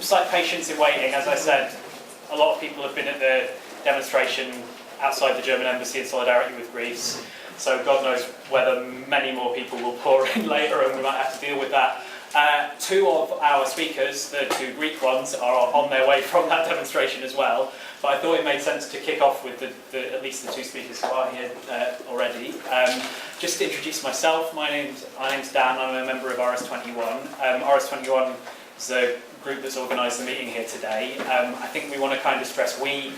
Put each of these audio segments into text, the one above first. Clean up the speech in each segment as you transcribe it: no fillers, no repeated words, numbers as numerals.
slight patience in waiting. As I said, a lot of people have been at the demonstration outside the German embassy in solidarity with Greece. So God knows whether many more people will pour in later, and we might have to deal with that. Two of our speakers, the two Greek ones, are on their way from that demonstration as well. But I thought it made sense to kick off with at least the two speakers who are here already. Just to introduce myself, my name's Dan. I'm a member of RS21. RS21 is a group that's organised the meeting here today. I think we want to kind of stress we,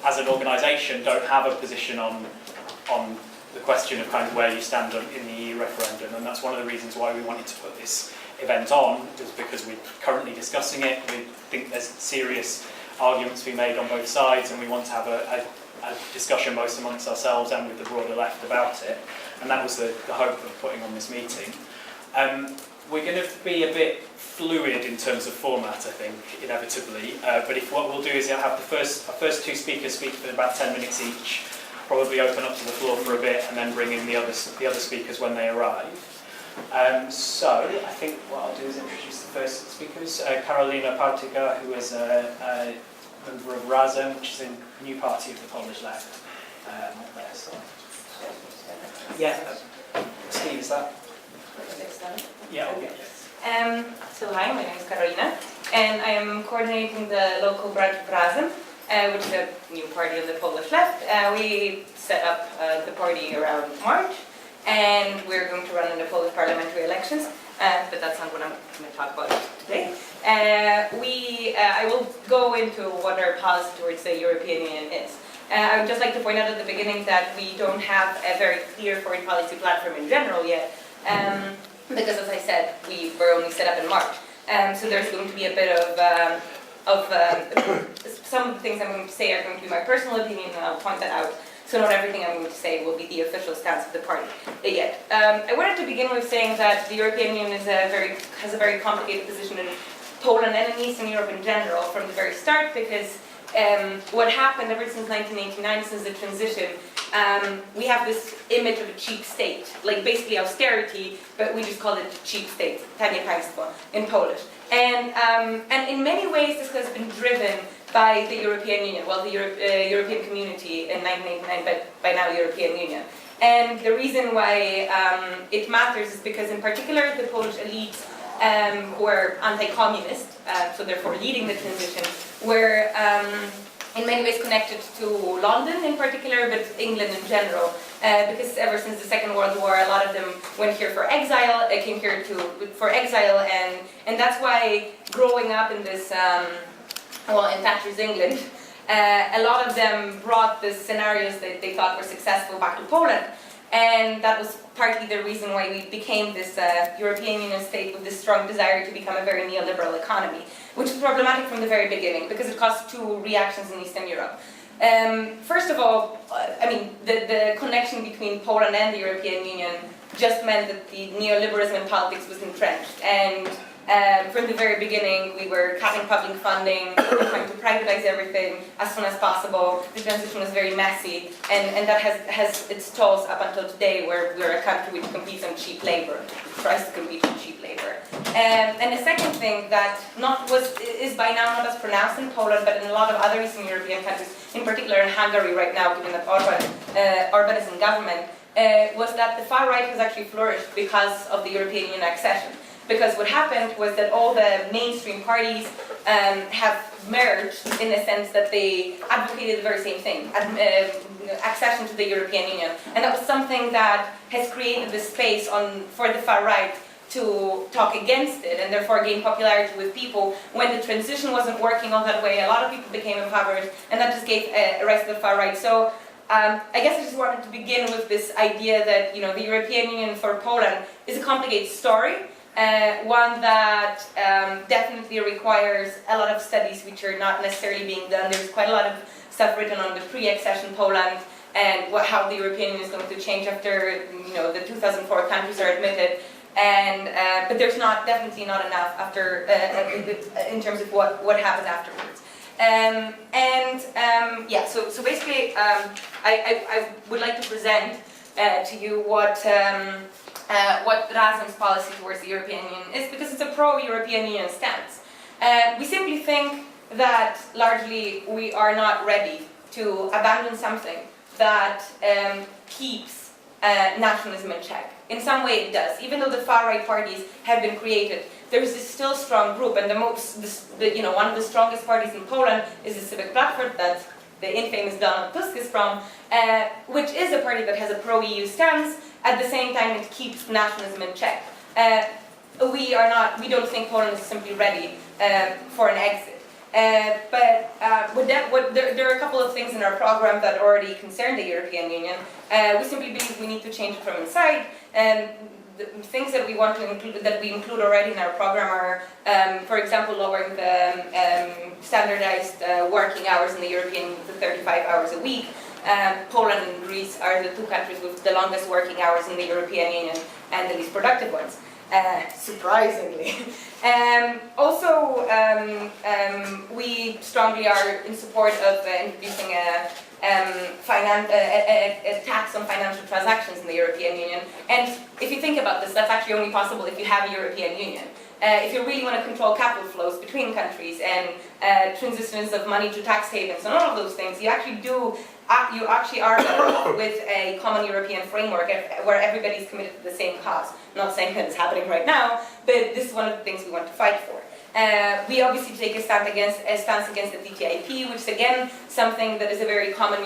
as an organisation, don't have a position on the question of kind of where you stand in the EU referendum, and that's one of the reasons why we wanted to put this event on, is because we're currently discussing it. We think there's serious arguments to be made on both sides, and we want to have a discussion both amongst ourselves and with the broader left about it, and that was the hope of putting on this meeting. We're going to be a bit fluid in terms of format, I think, inevitably, but what we'll do is I'll have our first two speakers speak for about 10 minutes each, probably open up to the floor for a bit, and then bring in the other speakers when they arrive. So I think what I'll do is introduce the first speakers. Karolina Partyga, who is a member of Razen, which is a new party of the Polish left. There, so. Yeah, Steve, is that? Yeah, okay. So hi, my name is Karolina, and I am coordinating the local branch of Razen, which is a new party of the Polish left. We set up the party around March, and we're going to run in the Polish parliamentary elections, but that's not what I'm going to talk about today. I will go into what our policy towards the European Union is. I would just like to point out at the beginning that we don't have a very clear foreign policy platform in general yet, because as I said, we were only set up in March. So there's going to be a bit of some of the things I'm going to say are going to be my personal opinion, and I'll point that out. So not everything I'm going to say will be the official stance of the party yet. I wanted to begin with saying that the European Union has a very complicated position in Poland and in Eastern Europe in general from the very start, because what happened ever since 1989, since the transition, we have this image of a cheap state, like basically austerity, but we just call it cheap state, tanie państwo in Polish. And in many ways this has been driven by the European Union, well, the European community in 1989, but by now European Union. And the reason why it matters is because in particular the Polish elites who were anti-communist, so therefore leading the transition, were in many ways connected to London in particular, but England in general, because ever since the Second World War, a lot of them went here for exile, came here for exile, and that's why growing up in this, in Thatcher's England, a lot of them brought the scenarios that they thought were successful back to Poland. And that was partly the reason why we became this European Union state with this strong desire to become a very neoliberal economy, which is problematic from the very beginning because it caused two reactions in Eastern Europe. First of all, the connection between Poland and the European Union just meant that the neoliberalism in politics was entrenched. And from the very beginning, we were cutting public funding, trying to privatize everything as soon as possible. The transition was very messy, and that has its tolls up until today, where we're a country which competes on cheap labor, tries to compete on cheap labor. And the second thing that is by now not as pronounced in Poland, but in a lot of other Eastern European countries, in particular in Hungary right now, given that Orban is in government, was that the far right has actually flourished because of the European Union accession. Because what happened was that all the mainstream parties have merged in the sense that they advocated the very same thing, accession to the European Union. And that was something that has created the space for the far right to talk against it and therefore gain popularity with people. When the transition wasn't working all that way, a lot of people became impoverished, and that just gave a rise to the far right. So I guess I just wanted to begin with this idea that the European Union for Poland is a complicated story. One that definitely requires a lot of studies which are not necessarily being done. There's quite a lot of stuff written on the pre-accession Poland and how the European Union is going to change after the 2004 countries are admitted. But there's definitely not enough after in terms of what happens afterwards. So basically, I would like to present to you what Razen's policy towards the European Union is, because it's a pro-European Union stance. We simply think that largely we are not ready to abandon something that keeps nationalism in check. In some way it does. Even though the far-right parties have been created, there is this still strong group, and one of the strongest parties in Poland is the Civic Platform that the infamous Donald Tusk is from, which is a party that has a pro-EU stance. At the same time, it keeps nationalism in check. We don't think Poland is simply ready for an exit. There are a couple of things in our program that already concern the European Union. We simply believe we need to change it from inside. The things that we want to include, that we include already in our program are, for example, lowering the standardized working hours in the European Union to 35 hours a week. Poland and Greece are the two countries with the longest working hours in the European Union and the least productive ones. Surprisingly. We strongly are in support of introducing a tax on financial transactions in the European Union. And if you think about this, that's actually only possible if you have a European Union. If you really want to control capital flows between countries and transitions of money to tax havens and all of those things, you actually are better off with a common European framework where everybody's committed to the same cause. I'm not saying that it's happening right now, but this is one of the things we want to fight for. We obviously take a stance against the TTIP, which is again something that is a very common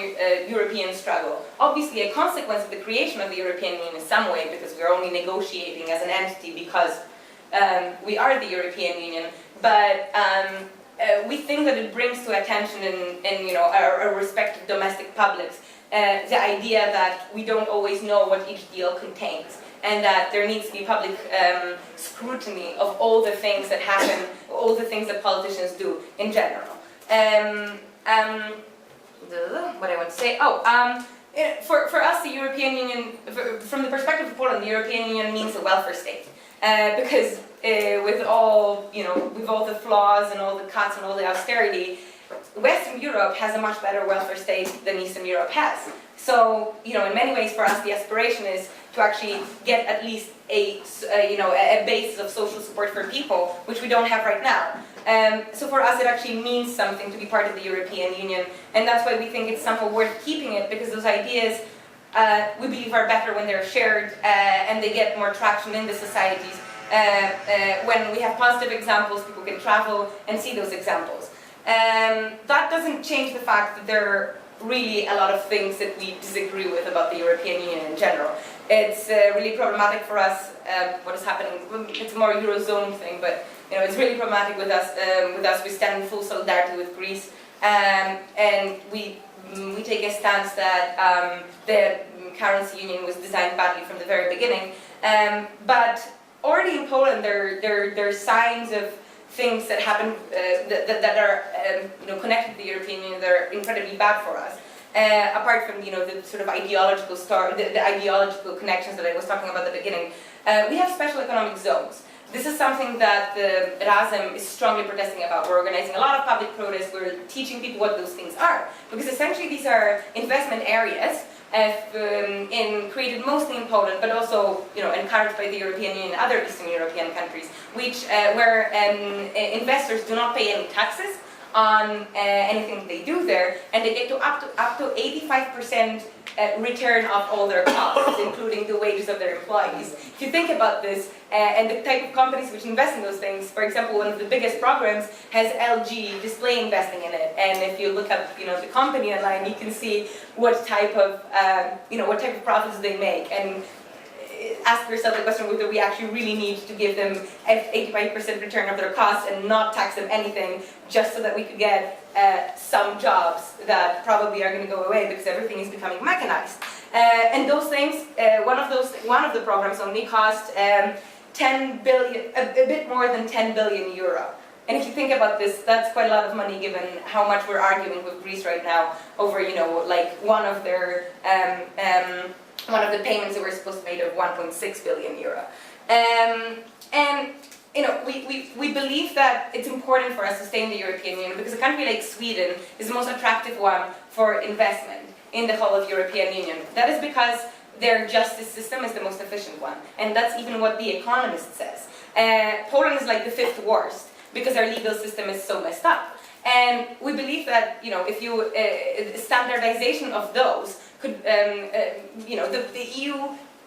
European struggle. Obviously a consequence of the creation of the European Union in some way, because we're only negotiating as an entity because we are the European Union, but we think that it brings to attention in our respective domestic publics the idea that we don't always know what each deal contains, and that there needs to be public scrutiny of all the things that happen, all the things that politicians do in general. What I want to say? For us, the European Union, from the perspective of Poland, the European Union means a welfare state. Because with all the flaws and all the cuts and all the austerity, Western Europe has a much better welfare state than Eastern Europe has. So, in many ways for us the aspiration is to actually get at least a basis of social support for people, which we don't have right now. So for us it actually means something to be part of the European Union, and that's why we think it's somehow worth keeping it, because those ideas we believe are better when they're shared and they get more traction in the societies. When we have positive examples, people can travel and see those examples. That doesn't change the fact that there are really a lot of things that we disagree with about the European Union in general. It's really problematic for us, what is happening. It's a more Eurozone thing, but it's really problematic with us. We stand in full solidarity with Greece, and we take a stance that the currency union was designed badly from the very beginning. But already in Poland, there are signs of things that happen that are connected to the European Union that are incredibly bad for us. Apart from the sort of ideological the ideological connections that I was talking about at the beginning, we have special economic zones. This is something that the Razen is strongly protesting about. We're organizing a lot of public protests. We're teaching people what those things are, because essentially these are investment areas created mostly in Poland, but also encouraged by the European Union and other Eastern European countries, where investors do not pay any taxes on anything that they do there, and they get to up to 85% return of all their costs, including the wages of their employees. If you think about this, and the type of companies which invest in those things, for example, one of the biggest programs has LG Display investing in it, and if you look up the company online, you can see what type of profits they make, and ask yourself the question whether we actually really need to give them 85% return of their costs and not tax them anything, just so that we could get some jobs that probably are going to go away because everything is becoming mechanized. And those things, one of the programs only cost 10 billion, a bit more than 10 billion euro. And if you think about this, that's quite a lot of money given how much we're arguing with Greece right now over, one of the payments that were supposed to be made of 1.6 billion euro. We believe that it's important for us to stay in the European Union because a country like Sweden is the most attractive one for investment in the whole of European Union. That is because their justice system is the most efficient one, and that's even what The Economist says. Poland is like the fifth worst. because our legal system is so messed up. And we believe that, if you standardization of those could, the EU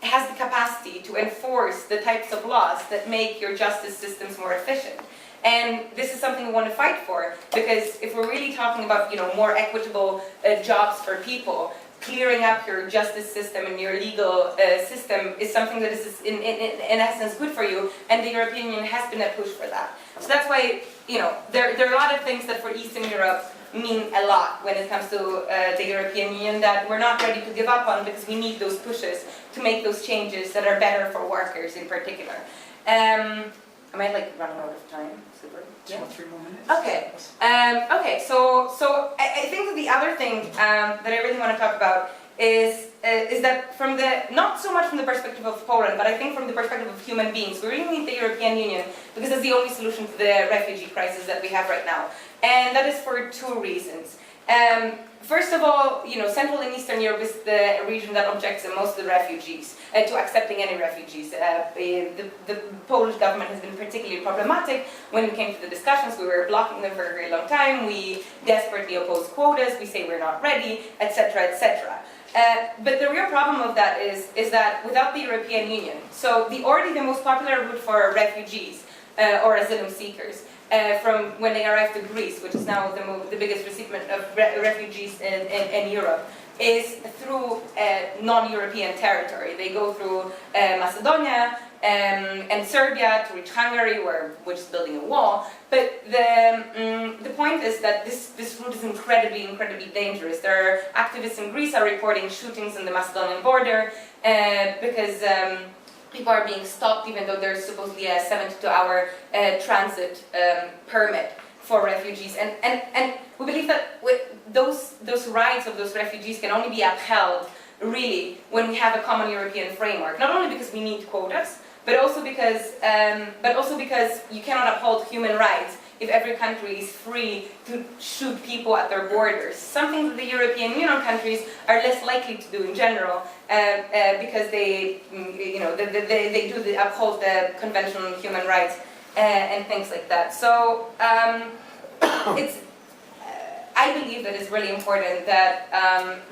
has the capacity to enforce the types of laws that make your justice systems more efficient. And this is something we want to fight for, because if we're really talking about, more equitable jobs for people, clearing up your justice system and your legal system is something that is in essence good for you, and the European Union has been a push for that. So that's why, there are a lot of things that for Eastern Europe mean a lot when it comes to the European Union that we're not ready to give up on, because we need those pushes to make those changes that are better for workers in particular. Am I running out of time? Super. Yeah. 2 or 3 more minutes. Okay. So I think that the other thing that I really want to talk about is that from not so much from the perspective of Poland, but I think from the perspective of human beings, we really need the European Union, because it's the only solution to the refugee crisis that we have right now. And that is for 2 reasons. First of all, Central and Eastern Europe is the region that objects the most to the refugees, to accepting any refugees. The Polish government has been particularly problematic when it came to the discussions. We were blocking them for a very long time. We desperately oppose quotas. We say we're not ready, etc., etc. But the real problem of that is that without the European Union, so already the most popular route for refugees or asylum seekers, from when they arrive to Greece, which is now the biggest recipient of refugees in Europe, is through non-European territory. They go through Macedonia and Serbia to reach Hungary, which is building a wall. But the point is that this route is incredibly dangerous. There are activists in Greece are reporting shootings on the Macedonian border because people are being stopped, even though there's supposedly a 72-hour transit permit for refugees. And we believe that those rights of those refugees can only be upheld, really, when we have a common European framework. Not only because we need quotas, but also because you cannot uphold human rights if every country is free to shoot people at their borders. Something that the European Union countries are less likely to do in general, because they uphold the Convention on Human Rights and things like that. So I believe that it's really important that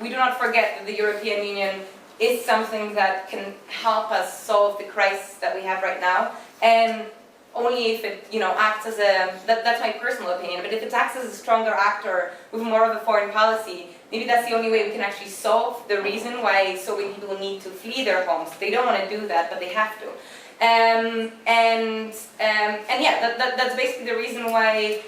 we do not forget that the European Union is something that can help us solve the crisis that we have right now, and only if it, acts as that's my personal opinion, but if it acts as a stronger actor with more of a foreign policy, maybe that's the only way we can actually solve the reason why so many people need to flee their homes. They don't want to do that, but they have to. That's basically the reason why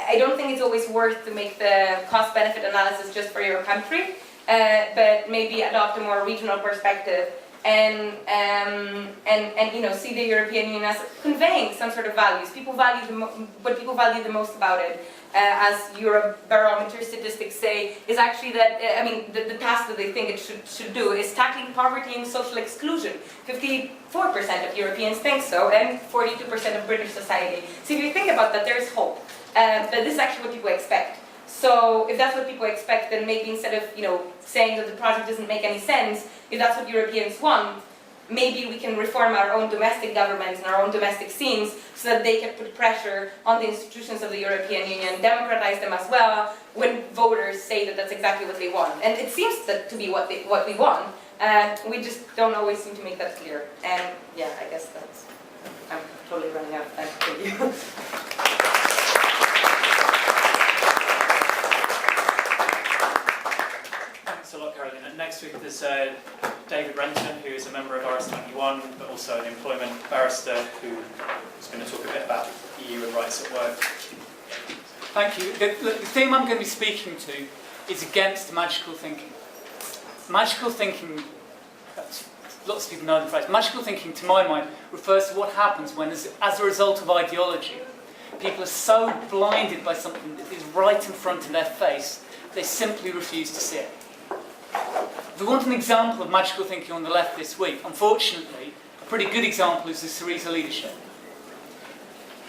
I don't think it's always worth to make the cost-benefit analysis just for your country, but maybe adopt a more regional perspective and see the European Union as conveying some sort of values. What people value the most about it, as Eurobarometer statistics say, is actually that, the task that they think it should do is tackling poverty and social exclusion. 54% of Europeans think so, and 42% of British society. So if you think about that, there is hope. But this is actually what people expect. So if that's what people expect, then maybe instead of saying that the project doesn't make any sense, if that's what Europeans want, maybe we can reform our own domestic governments and our own domestic scenes so that they can put pressure on the institutions of the European Union, democratize them as well, when voters say that that's exactly what they want. And it seems to be what we want. We just don't always seem to make that clear. And I guess I'm totally running out of time. Thank you. Thanks a lot, Karolina. Next week there's David Renton, who is a member of RS21, but also an employment barrister who is going to talk a bit about EU and rights at work. Thank you. The theme I'm going to be speaking to is against magical thinking. Magical thinking, lots of people know the phrase, magical thinking to my mind refers to what happens when, as a result of ideology, people are so blinded by something that is right in front of their face, they simply refuse to see it. If we want an example of magical thinking on the left this week, unfortunately, a pretty good example is the Syriza leadership.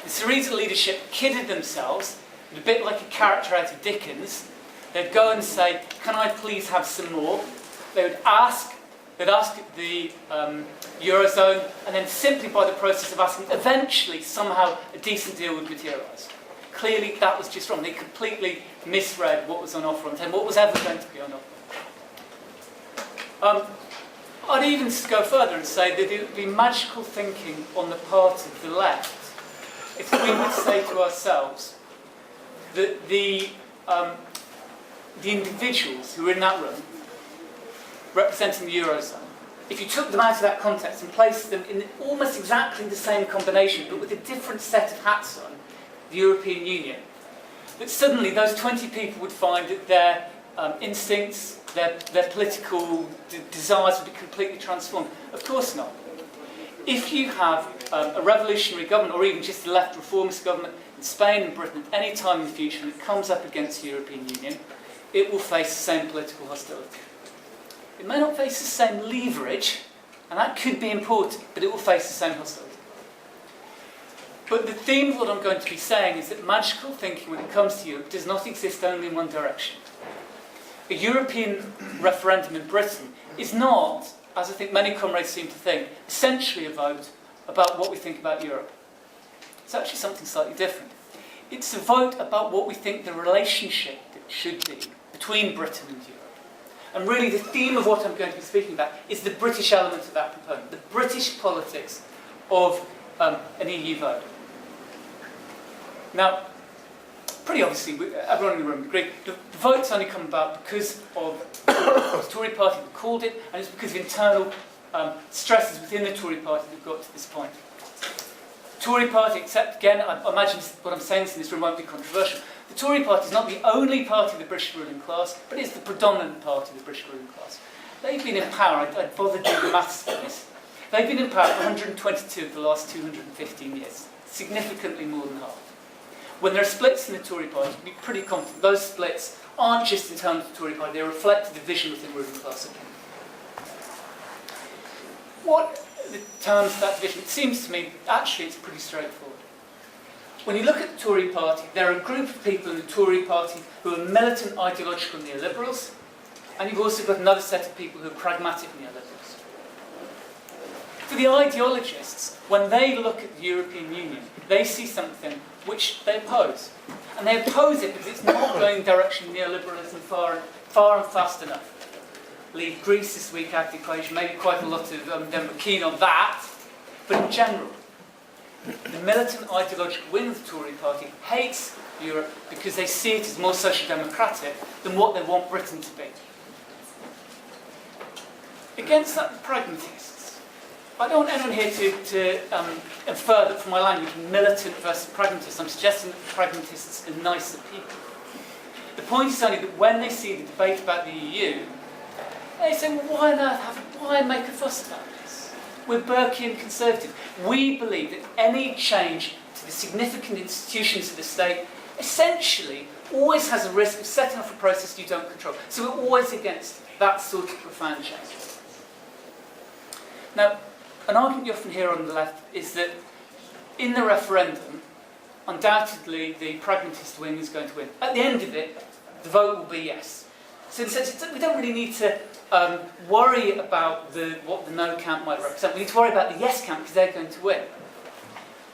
The Syriza leadership kidded themselves, a bit like a character out of Dickens. They'd go and say, "Can I please have some more?" They would ask They'd ask the Eurozone, and then simply by the process of asking, eventually, somehow, a decent deal would materialise. Clearly, that was just wrong. They completely misread what was on offer on the table, what was ever going to be on offer. I'd even go further and say that it would be magical thinking on the part of the left if we would say to ourselves that the individuals who were in that room representing the Eurozone, if you took them out of that context and placed them in almost exactly the same combination but with a different set of hats on, the European Union, that suddenly those 20 people would find that their instincts, their political desires would be completely transformed. Of course not. If you have a revolutionary government, or even just a left reformist government in Spain and Britain at any time in the future that comes up against the European Union, it will face the same political hostility. It may not face the same leverage, and that could be important, but it will face the same hostility. But the theme of what I'm going to be saying is that magical thinking when it comes to Europe does not exist only in one direction. A European referendum in Britain is not, as I think many comrades seem to think, essentially a vote about what we think about Europe. It's actually something slightly different. It's a vote about what we think the relationship should be between Britain and Europe. And really the theme of what I'm going to be speaking about is the British element of that component, the British politics of an EU vote. Now, pretty obviously, everyone in the room would agree, the vote's only come about because of the Tory party that called it, and it's because of internal stresses within the Tory party that got to this point. Tory party, except again, I imagine what I'm saying in this room won't be controversial. The Tory party is not the only party of the British ruling class, but it's the predominant party of the British ruling class. They've been in power, I'd bother doing the maths for this. They've been in power for 122 of the last 215 years, significantly more than half. When there are splits in the Tory party, you can be pretty confident those splits aren't just internal to the Tory party, they reflect the division within the ruling class again. What determines that division? It seems to me, actually, it's pretty straightforward. When you look at the Tory party, there are a group of people in the Tory party who are militant ideological neoliberals, and you've also got another set of people who are pragmatic neoliberals. For the ideologists, when they look at the European Union, they see something which they oppose. And they oppose it because it's not going in the direction of neoliberalism far and fast enough. Leave Greece this week out of the equation, maybe quite a lot of them are keen on that, but in general, the militant ideological wing of the Tory party hates Europe because they see it as more social democratic than what they want Britain to be. Against that, the pragmatists. I don't want anyone here to infer that from my language, militant versus pragmatist. I'm suggesting that pragmatists are nicer people. The point is only that when they see the debate about the EU, they say, well, why on earth why make a fuss about this? We're Burkean conservative. We believe that any change to the significant institutions of the state essentially always has a risk of setting off a process you don't control. So we're always against that sort of profound change. Now, an argument you often hear on the left is that in the referendum, undoubtedly the pragmatist wing is going to win. At the end of it, the vote will be yes. So in a sense, we don't really need to worry about what the no camp might represent. We need to worry about the yes camp because they're going to win.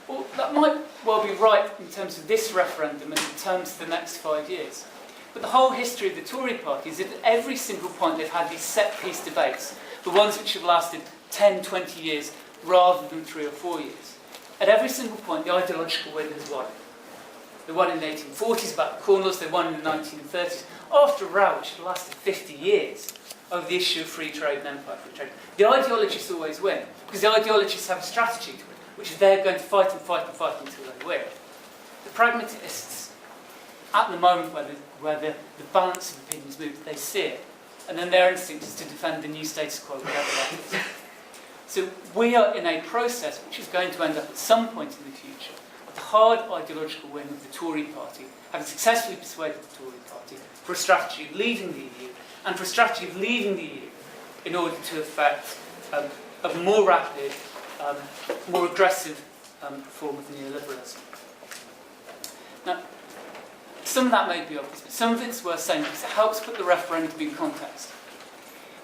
Well, that might well be right in terms of this referendum and in terms of the next 5 years. But the whole history of the Tory party is that at every single point they've had these set-piece debates, the ones which have lasted 10, 20 years rather than 3 or 4 years. At every single point, the ideological wing has won. They won in the 1840s about the Corn Laws, they won in the 1930s. After a row which had lasted 50 years over the issue of free trade and empire free trade. The ideologists always win, because the ideologists have a strategy to win, which is they're going to fight and fight and fight until they win. The pragmatists, at the moment where the balance of opinions moves, they see it, and then their instinct is to defend the new status quo, whatever that is. So we are in a process which is going to end up at some point in the future with the hard ideological wing of the Tory party having successfully persuaded the Tory party for a strategy of leaving the EU, and for a strategy of leaving the EU in order to effect a more rapid, more aggressive form of neoliberalism. Now, some of that may be obvious, but some of it's worth saying because it helps put the referendum in context.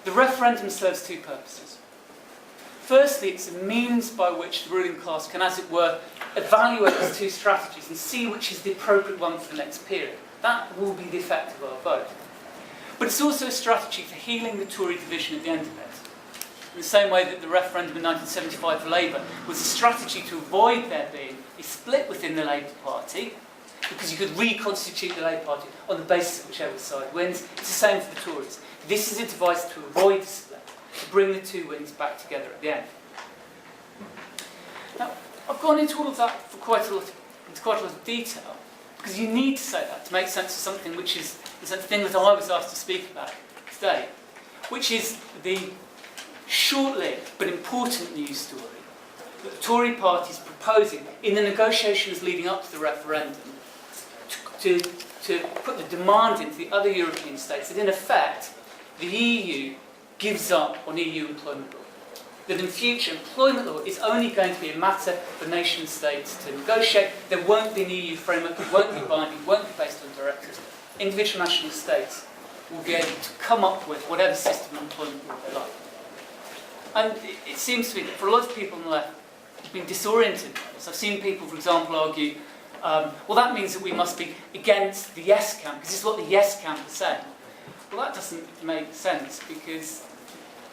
The referendum serves two purposes. Firstly, it's a means by which the ruling class can, as it were, evaluate these two strategies and see which is the appropriate one for the next period. That will be the effect of our vote. But it's also a strategy for healing the Tory division at the end of it. In the same way that the referendum in 1975 for Labour was a strategy to avoid there being a split within the Labour Party, because you could reconstitute the Labour Party on the basis of whichever side wins. It's the same for the Tories. This is a device to avoid the split, to bring the two wings back together at the end. Now, I've gone into all of that for quite a lot of detail, because you need to say that to make sense of something which is the thing that I was asked to speak about today, which is the short-lived but important news story that the Tory party is proposing in the negotiations leading up to the referendum to put the demand into the other European states that in effect the EU gives up on EU employment law. That in future employment law is only going to be a matter for nation states to negotiate. There won't be an EU framework, it won't be binding, it won't be based on directives. Individual national states will be able to come up with whatever system of employment law they like. And it seems to me that for a lot of people on the left have been disoriented by this. I've seen people, for example, argue, well, that means that we must be against the yes camp, because this is what the yes camp is saying. Well, that doesn't make sense, because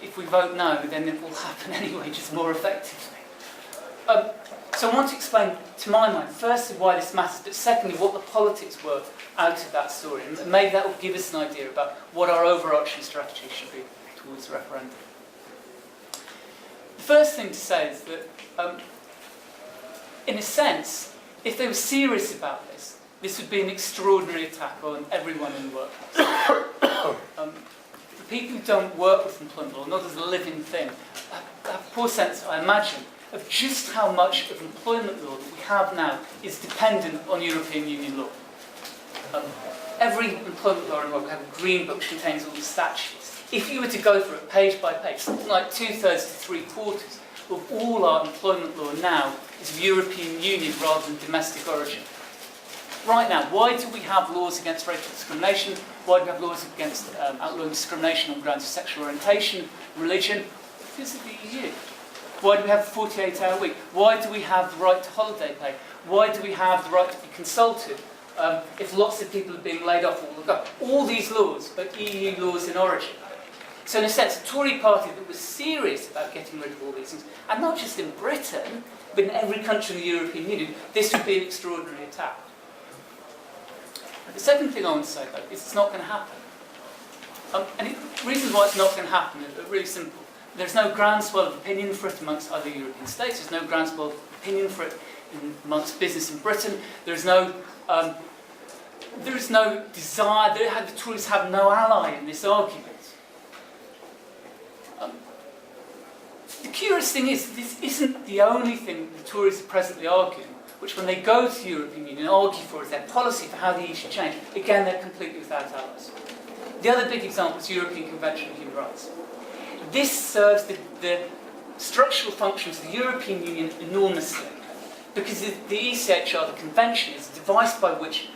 if we vote no, then it will happen anyway, just more effectively. So I want to explain, to my mind, firstly why this matters, but secondly what the politics were out of that story. And maybe that will give us an idea about what our overarching strategy should be towards the referendum. The first thing to say is that, in a sense, if they were serious about this, this would be an extraordinary attack on everyone in the workplace. The people who don't work with employment law, not as a living thing, have a poor sense, I imagine, of just how much of employment law that we have now is dependent on European Union law. Every employment law in the world will have a green book which contains all the statutes. If you were to go through it page by page, something like 2/3 to 3/4 of all our employment law now is of European Union rather than domestic origin. Right now, why do we have laws against racial discrimination? Why do we have laws against outlawing discrimination on grounds of sexual orientation, religion? Because of the EU. Why do we have a 48-hour week? Why do we have the right to holiday pay? Why do we have the right to be consulted if lots of people are being laid off all the time? All these laws are EU laws in origin. So in a sense, a Tory party that was serious about getting rid of all these things, and not just in Britain, but in every country in the European Union, this would be an extraordinary attack. The second thing I want to say, though, is it's not going to happen. And the reasons why it's not going to happen are really simple. There's no groundswell of opinion for it amongst other European states. There's no groundswell of opinion for it amongst business in Britain. There's no desire. The Tories have no ally in this argument. The curious thing is, this isn't the only thing the Tories are presently arguing, which when they go to the European Union and argue for is their policy for how the EU should change. Again, they're completely without allies. The other big example is the European Convention on Human Rights. This serves the structural functions of the European Union enormously, because the ECHR, the Convention, is a device by which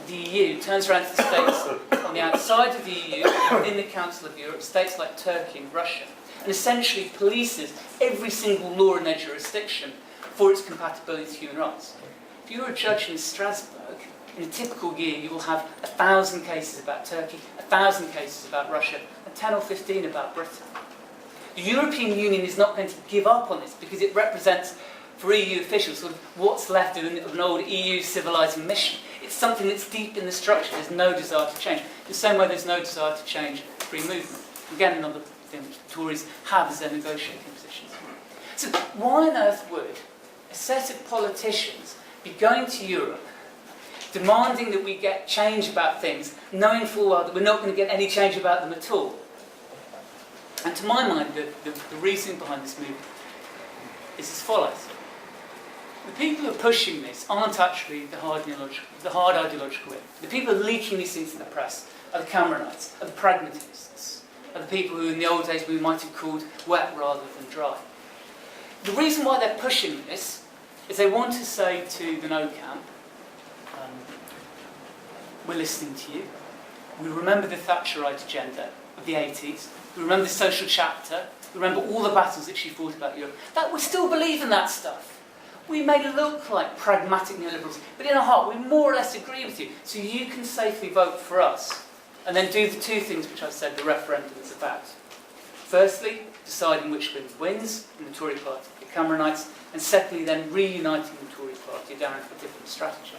the EU turns around to the states on the outside of the EU, within the Council of Europe, states like Turkey and Russia, and essentially polices every single law in their jurisdiction for its compatibility with human rights. If you're a judge in Strasbourg, in a typical year you will have 1,000 cases about Turkey, 1,000 cases about Russia, and 10 or 15 about Britain. The European Union is not going to give up on this because it represents, for EU officials, sort of what's left of an old EU civilising mission. It's something that's deep in the structure. There's no desire to change. In the same way there's no desire to change free movement. Again, another thing which the Tories have as their negotiating positions. So why on earth would a set of politicians be going to Europe demanding that we get change about things, knowing full well that we're not going to get any change about them at all? And to my mind, the reason behind this move is as follows. The people who are pushing this aren't actually the hard ideological way. The people who are leaking these things to the press are the Cameronites, are the pragmatists, are the people who in the old days we might have called wet rather than dry. The reason why they're pushing this is they want to say to the no camp, we're listening to you, we remember the Thatcherite agenda, of the 80s. We remember the social chapter. We remember all the battles that she fought about Europe. That we still believe in that stuff. We may look like pragmatic neoliberals, but in our heart we more or less agree with you. So you can safely vote for us and then do the two things which I said the referendum is about. Firstly, deciding which wins in the Tory party, the Cameronites, and secondly then reuniting the Tory party down for a different strategy.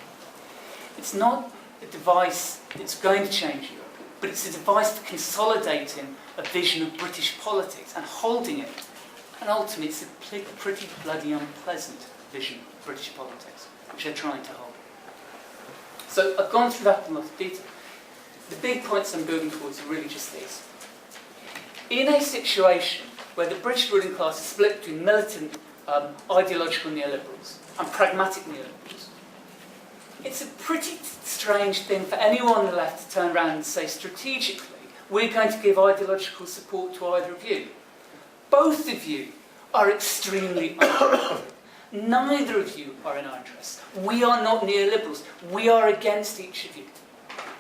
It's not a device that's going to change Europe, but it's a device for consolidating a vision of British politics and holding it. And ultimately it's a pretty bloody unpleasant vision of British politics, which they're trying to hold. So I've gone through that in a lot of detail. The big points I'm building towards are really just these. In a situation where the British ruling class is split between militant ideological neoliberals and pragmatic neoliberals, it's a pretty strange thing for anyone on the left to turn around and say strategically, we're going to give ideological support to either of you. Both of you are extremely unpopular. Neither of you are in our interests. We are not neoliberals. We are against each of you.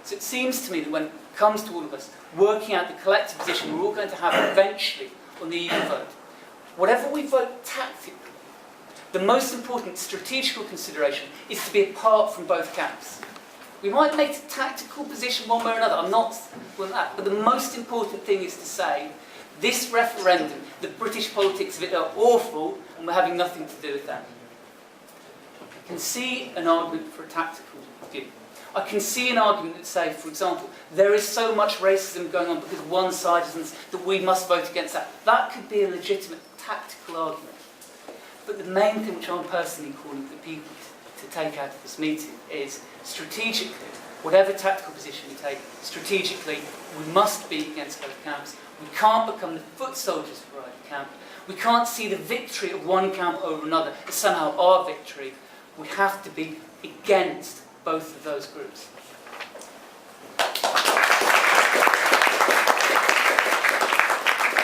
So it seems to me that when it comes to all of us working out the collective position we're all going to have eventually on the EU vote, whatever we vote tactically, the most important strategical consideration is to be apart from both camps. We might make a tactical position one way or another, I'm not on that, but the most important thing is to say, this referendum, the British politics of it are awful and we're having nothing to do with that. I can see an argument for a tactical view. I can see an argument that say, for example, there is so much racism going on because one side isn't, that we must vote against that. That could be a legitimate tactical argument. But the main thing which I'm personally calling for people to take out of this meeting is strategically, whatever tactical position we take, strategically, we must be against both camps. We can't become the foot soldiers for either camp. We can't see the victory of one camp over another as somehow our victory. We have to be against both of those groups.